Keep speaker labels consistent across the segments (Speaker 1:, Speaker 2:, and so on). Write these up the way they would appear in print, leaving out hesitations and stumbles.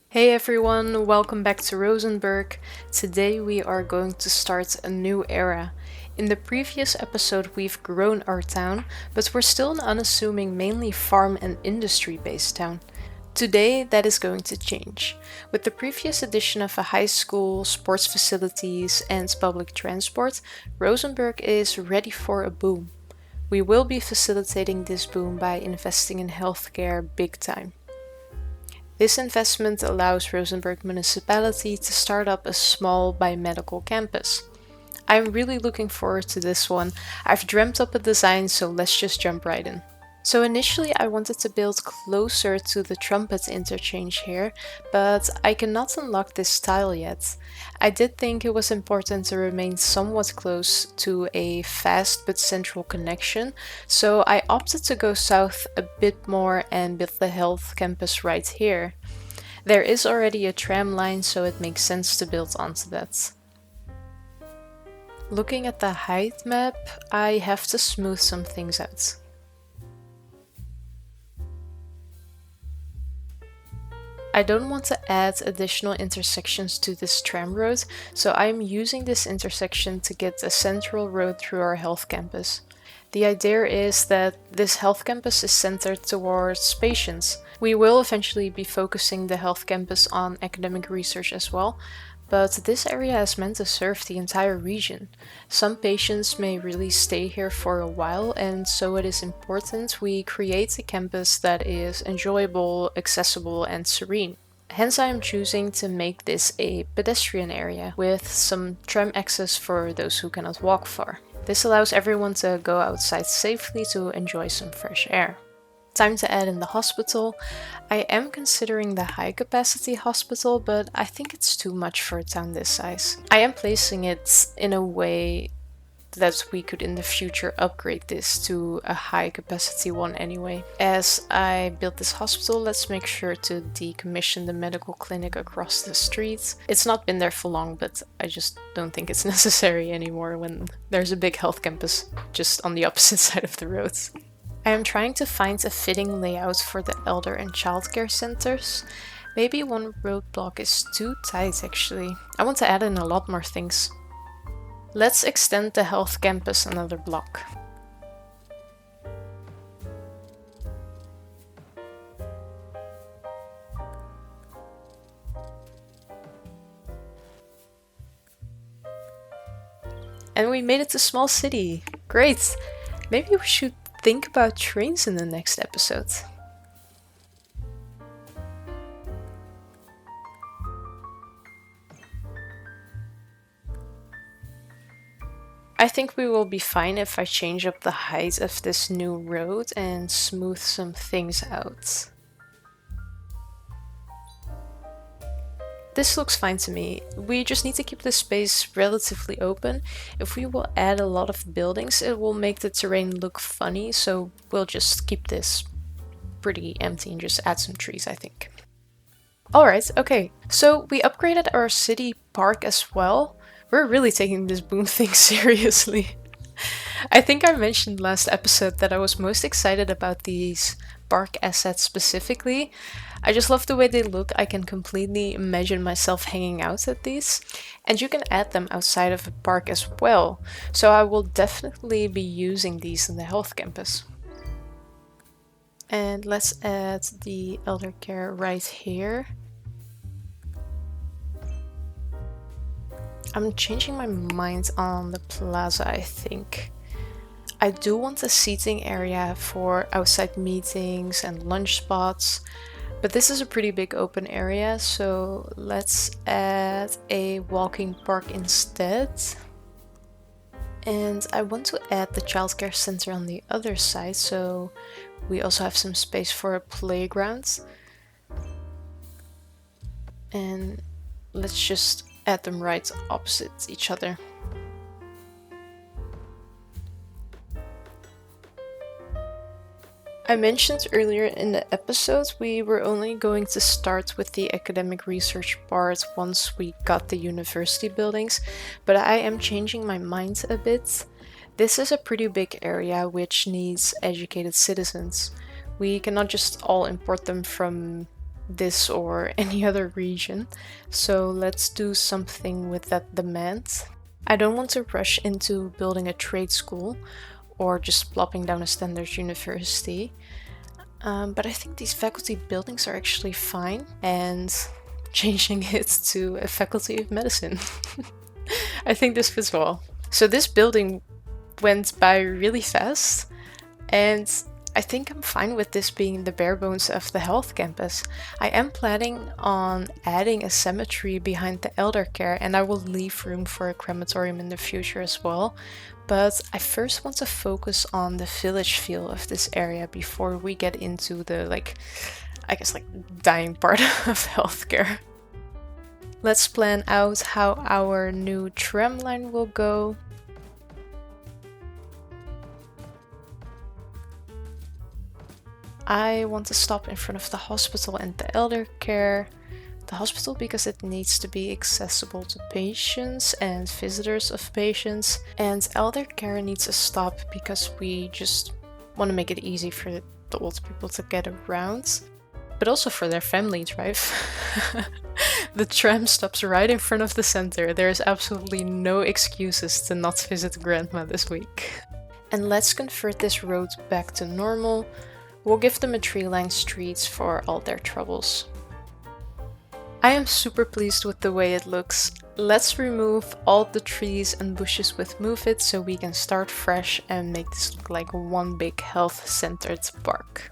Speaker 1: Hey everyone, welcome back to Rosenburg. Today we are going to start a new era. In the previous episode, we've grown our town, but we're still an unassuming, mainly farm and industry based town. Today, that is going to change. With the previous addition of a high school, sports facilities, and public transport, Rosenburg is ready for a boom. We will be facilitating this boom by investing in healthcare big time. This investment allows Rosenburg Municipality to start up a small biomedical campus. I'm really looking forward to this one. I've dreamt up a design, so let's just jump right in. So initially I wanted to build closer to the trumpet interchange here, but I cannot unlock this tile yet. I did think it was important to remain somewhat close to a fast but central connection, so I opted to go south a bit more and build the health campus right here. There is already a tram line, so it makes sense to build onto that. Looking at the height map, I have to smooth some things out. I don't want to add additional intersections to this tram road, so I'm using this intersection to get a central road through our health campus. The idea is that this health campus is centered towards patients. We will eventually be focusing the health campus on academic research as well, but this area is meant to serve the entire region. Some patients may really stay here for a while, and so it is important we create a campus that is enjoyable, accessible, and serene. Hence, I am choosing to make this a pedestrian area with some tram access for those who cannot walk far. This allows everyone to go outside safely to enjoy some fresh air. Time to add in the hospital. I am considering the high capacity hospital, but I think it's too much for a town this size. I am placing it in a way that we could in the future upgrade this to a high capacity one anyway. As I build this hospital, let's make sure to decommission the medical clinic across the street. It's not been there for long, but I just don't think it's necessary anymore when there's a big health campus just on the opposite side of the road. I am trying to find a fitting layout for the elder and childcare centers. Maybe one roadblock is too tight actually. I want to add in a lot more things. Let's extend the health campus another block. And we made it to small city. Great! Maybe we should think about trains in the next episode. I think we will be fine if I change up the height of this new road and smooth some things out. This looks fine to me. We just need to keep the space relatively open. If we will add a lot of buildings, it will make the terrain look funny, so we'll just keep this pretty empty and just add some trees, I think. Alright, okay. So we upgraded our city park as well. We're really taking this boom thing seriously. I think I mentioned last episode that I was most excited about these park assets specifically. I just love the way they look. I can completely imagine myself hanging out at these. And you can add them outside of a park as well. So I will definitely be using these in the health campus. And let's add the elder care right here. I'm changing my mind on the plaza, I think. I do want a seating area for outside meetings and lunch spots, but this is a pretty big open area, so let's add a walking park instead. And I want to add the childcare center on the other side, so we also have some space for a playground. And let's just add them right opposite each other. I mentioned earlier in the episode we were only going to start with the academic research part once we got the university buildings, but I am changing my mind a bit. This is a pretty big area which needs educated citizens. We cannot just all import them from this or any other region, so let's do something with that demand. I don't want to rush into building a trade school or just plopping down a standard university, but I think these faculty buildings are actually fine, and changing it to a faculty of medicine. I think this fits well. So this building went by really fast, and I think I'm fine with this being the bare bones of the health campus. I am planning on adding a cemetery behind the elder care, and I will leave room for a crematorium in the future as well. But I first want to focus on the village feel of this area before we get into the dying part of healthcare. Let's plan out how our new tram line will go. I want to stop in front of the hospital and the elder care. The hospital because it needs to be accessible to patients and visitors of patients, and elder care needs a stop because we just want to make it easy for the old people to get around, but also for their families, right? The tram stops right in front of the center. There is absolutely no excuses to not visit grandma this week. And let's convert this road back to normal. We'll give them a tree-lined streets for all their troubles. I am super pleased with the way it looks. Let's remove all the trees and bushes with Move It so we can start fresh and make this look like one big health-centered park.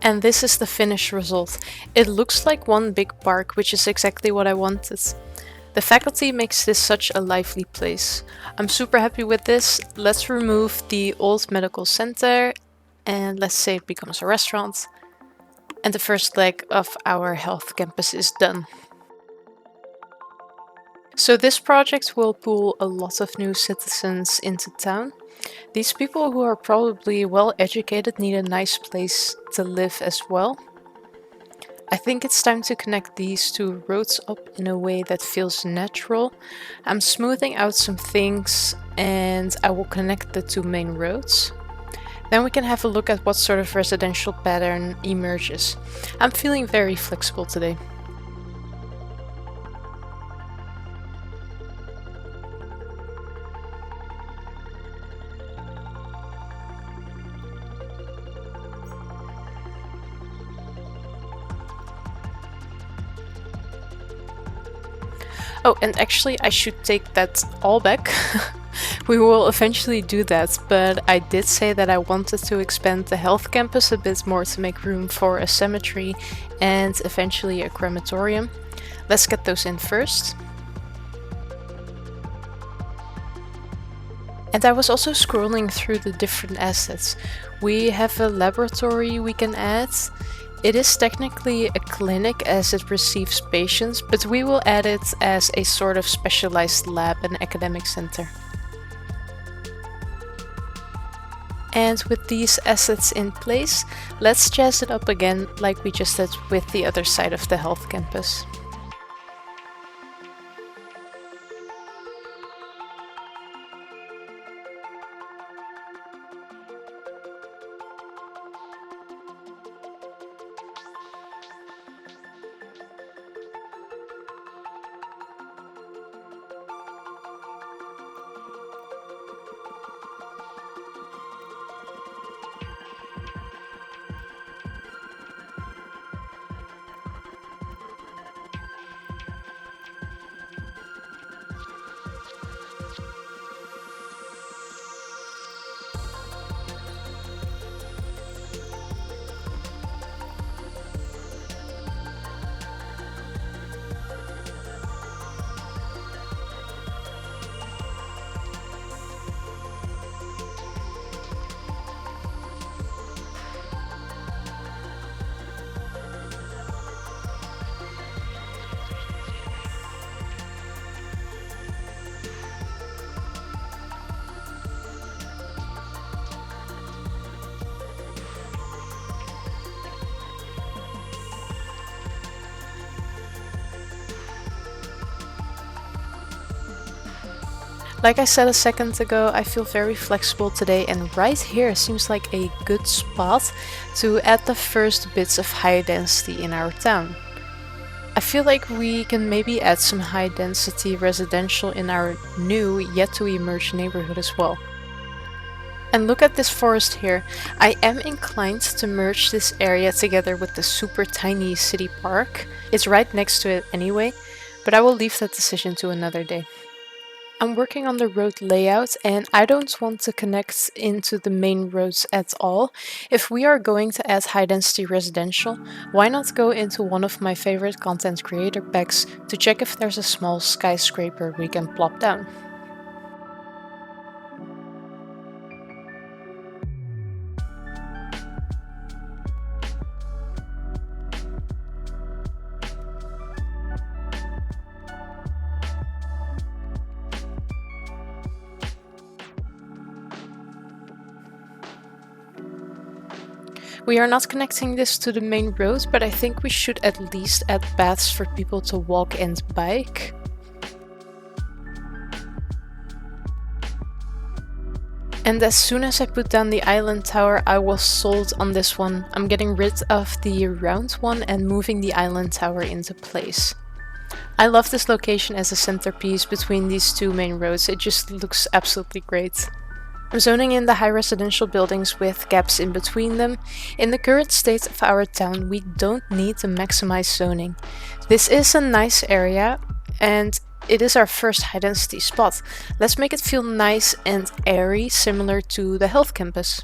Speaker 1: And this is the finished result. It looks like one big park, which is exactly what I wanted. The faculty makes this such a lively place. I'm super happy with this. Let's remove the old medical center and let's say it becomes a restaurant. And the first leg of our health campus is done. So this project will pull a lot of new citizens into town. These people who are probably well educated need a nice place to live as well. I think it's time to connect these two roads up in a way that feels natural. I'm smoothing out some things and I will connect the two main roads. Then we can have a look at what sort of residential pattern emerges. I'm feeling very flexible today. Oh, and actually I should take that all back. We will eventually do that, but I did say that I wanted to expand the health campus a bit more to make room for a cemetery and eventually a crematorium. Let's get those in first. And I was also scrolling through the different assets. We have a laboratory we can add. It is technically a clinic as it receives patients, but we will add it as a sort of specialized lab and academic center. And with these assets in place, let's jazz it up again like we just did with the other side of the health campus. Like I said a second ago, I feel very flexible today, and right here seems like a good spot to add the first bits of high density in our town. I feel like we can maybe add some high density residential in our new yet to emerge neighborhood as well. And look at this forest here. I am inclined to merge this area together with the super tiny city park. It's right next to it anyway, but I will leave that decision to another day. I'm working on the road layout and I don't want to connect into the main roads at all. If we are going to add high density residential, why not go into one of my favorite content creator packs to check if there's a small skyscraper we can plop down. We are not connecting this to the main road, but I think we should at least add paths for people to walk and bike. And as soon as I put down the island tower, I was sold on this one. I'm getting rid of the round one and moving the island tower into place. I love this location as a centerpiece between these two main roads. It just looks absolutely great. I'm zoning in the high residential buildings with gaps in between them. In the current state of our town, we don't need to maximize zoning. This is a nice area and it is our first high density spot. Let's make it feel nice and airy, similar to the health campus.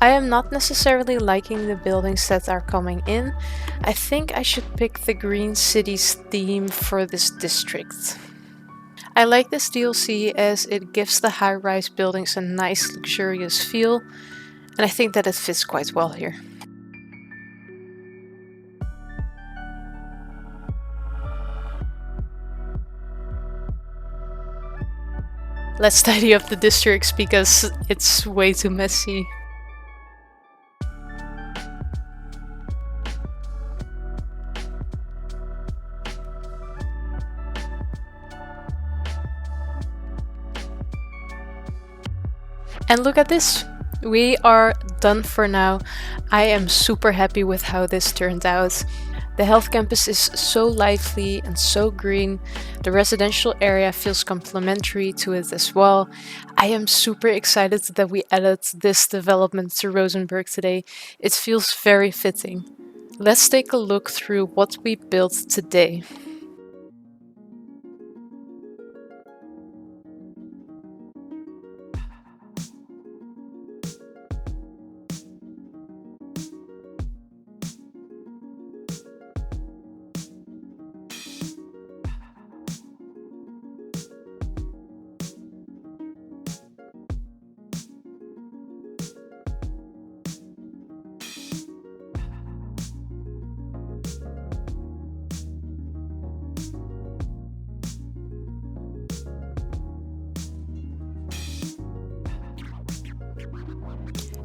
Speaker 1: I am not necessarily liking the buildings that are coming in. I think I should pick the Green Cities theme for this district. I like this DLC as it gives the high-rise buildings a nice luxurious feel, and I think that it fits quite well here. Let's tidy up the districts because it's way too messy. And look at this. We are done for now. I am super happy with how this turned out. The health campus is so lively and so green. The residential area feels complementary to it as well. I am super excited that we added this development to Rosenburg today. It feels very fitting. Let's take a look through what we built today.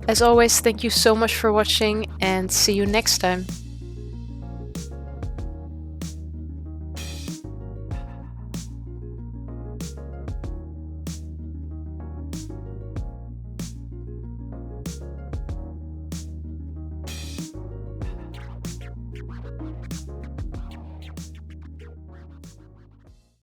Speaker 1: As always, thank you so much for watching and see you next time.